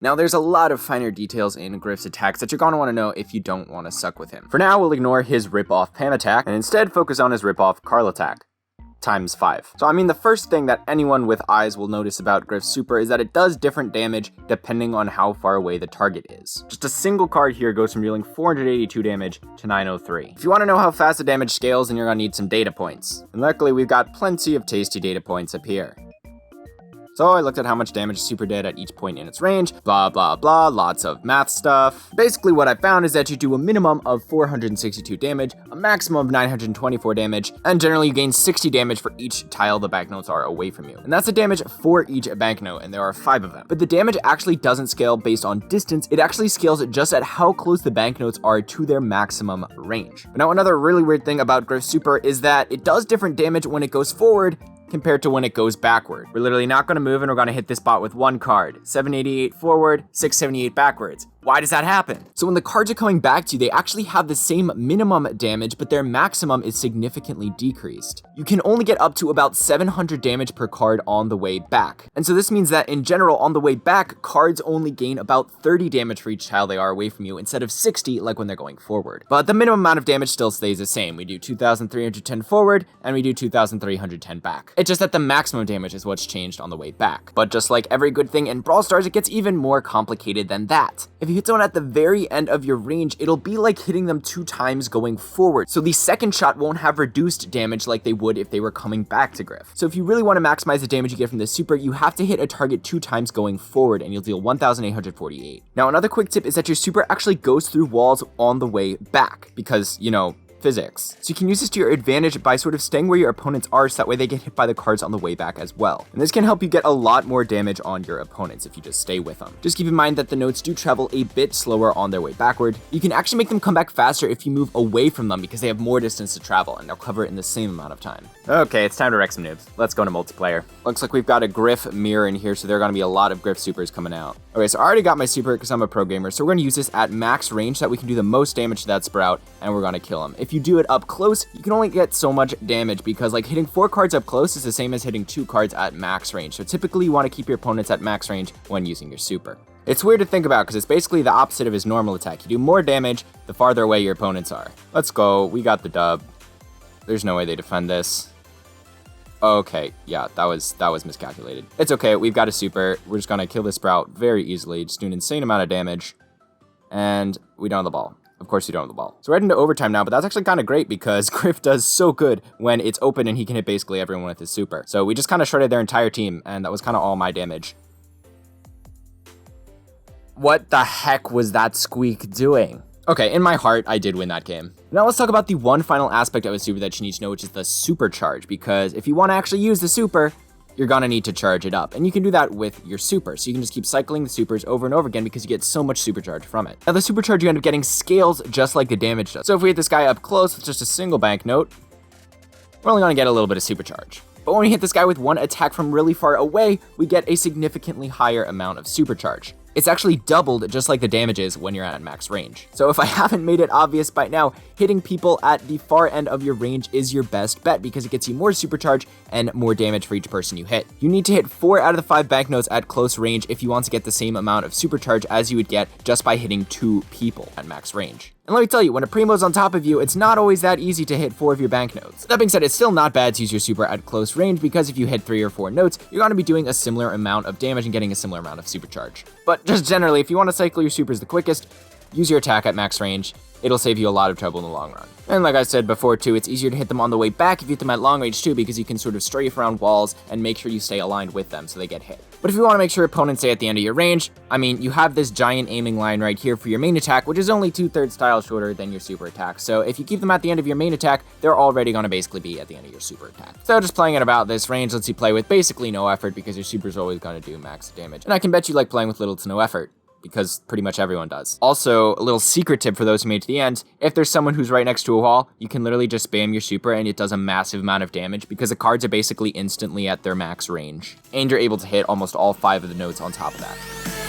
Now, there's a lot of finer details in Griff's attacks that you're going to want to know if you don't want to suck with him. For now, we'll ignore his rip-off Pam attack and instead focus on his rip-off Carl attack. Times 5. So I mean, the first thing that anyone with eyes will notice about Griff's super is that it does different damage depending on how far away the target is. Just a single card here goes from dealing 482 damage to 903. If you want to know how fast the damage scales, then you're going to need some data points. And luckily, we've got plenty of tasty data points up here. So I looked at how much damage Super did at each point in its range, blah blah blah, lots of math stuff. Basically what I found is that you do a minimum of 462 damage, a maximum of 924 damage, and generally you gain 60 damage for each tile the banknotes are away from you. And that's the damage for each banknote, and there are 5 of them. But the damage actually doesn't scale based on distance, it actually scales just at how close the banknotes are to their maximum range. But now another really weird thing about Griff Super is that it does different damage when it goes forward compared to when it goes backward. We're literally not going to move and we're going to hit this bot with one card. 788 forward, 678 backwards. Why does that happen? So when the cards are coming back to you, they actually have the same minimum damage, but their maximum is significantly decreased. You can only get up to about 700 damage per card on the way back. And so this means that in general, on the way back, cards only gain about 30 damage for each tile they are away from you, instead of 60 like when they're going forward. But the minimum amount of damage still stays the same. We do 2,310 forward, and we do 2,310 back. It's just that the maximum damage is what's changed on the way back. But just like every good thing in Brawl Stars, it gets even more complicated than that. If you hit someone at the very end of your range, it'll be like hitting them 2 times going forward. So the second shot won't have reduced damage like they would if they were coming back to Griff. So if you really want to maximize the damage you get from this super, you have to hit a target 2 times going forward and you'll deal 1,848. Now another quick tip is that your super actually goes through walls on the way back because, you know, physics. So you can use this to your advantage by sort of staying where your opponents are so that way they get hit by the cards on the way back as well. And this can help you get a lot more damage on your opponents if you just stay with them. Just keep in mind that the notes do travel a bit slower on their way backward. You can actually make them come back faster if you move away from them because they have more distance to travel and they'll cover it in the same amount of time. Okay, it's time to wreck some noobs. Let's go to multiplayer. Looks like we've got a Griff mirror in here, so there are going to be a lot of Griff supers coming out. Okay, so I already got my super because I'm a pro gamer, so we're going to use this at max range so that we can do the most damage to that sprout, and we're going to kill him. If you do it up close, you can only get so much damage because like hitting 4 cards up close is the same as hitting 2 cards at max range. So typically you want to keep your opponents at max range when using your super. It's weird to think about because it's basically the opposite of his normal attack. You do more damage the farther away your opponents are. Let's go. We got the dub. There's no way they defend this. Okay, yeah, that was miscalculated. It's okay, we've got a super. We're just gonna kill this sprout very easily, just do an insane amount of damage. And we don't have the ball. Of course you don't have the ball. So we're heading to overtime now, but that's actually kind of great because Griff does so good when it's open and he can hit basically everyone with his super. So we just kind of shredded their entire team, and that was kind of all my damage. What the heck was that squeak doing? Okay, in my heart, I did win that game. Now let's talk about the one final aspect of a super that you need to know, which is the Supercharge, because if you want to actually use the super, you're gonna need to charge it up, and you can do that with your super, so you can just keep cycling the supers over and over again because you get so much Supercharge from it. Now the Supercharge, you end up getting scales just like the damage does. So if we hit this guy up close with just a single banknote, we're only gonna get a little bit of Supercharge. But when we hit this guy with one attack from really far away, we get a significantly higher amount of Supercharge. It's actually doubled just like the damage is when you're at max range. So if I haven't made it obvious by now, hitting people at the far end of your range is your best bet because it gets you more Supercharge and more damage for each person you hit. You need to hit 4 out of the 5 banknotes at close range if you want to get the same amount of Supercharge as you would get just by hitting 2 people at max range. And let me tell you, when a Primo's on top of you, it's not always that easy to hit 4 of your banknotes. That being said, it's still not bad to use your super at close range because if you hit 3 or 4 notes, you're going to be doing a similar amount of damage and getting a similar amount of Supercharge. But just generally, if you want to cycle your supers the quickest, use your attack at max range. It'll save you a lot of trouble in the long run. And like I said before too, it's easier to hit them on the way back if you hit them at long range too, because you can sort of strafe around walls and make sure you stay aligned with them so they get hit. But if you want to make sure opponents stay at the end of your range, I mean, you have this giant aiming line right here for your main attack, which is only 2/3 tiles shorter than your super attack. So if you keep them at the end of your main attack, they're already going to basically be at the end of your super attack. So just playing at about this range lets you play with basically no effort because your super's always going to do max damage. And I can bet you like playing with little to no effort, because pretty much everyone does. Also, a little secret tip for those who made it to the end, if there's someone who's right next to a wall, you can literally just spam your super and it does a massive amount of damage because the cards are basically instantly at their max range. And you're able to hit almost all 5 of the notes on top of that.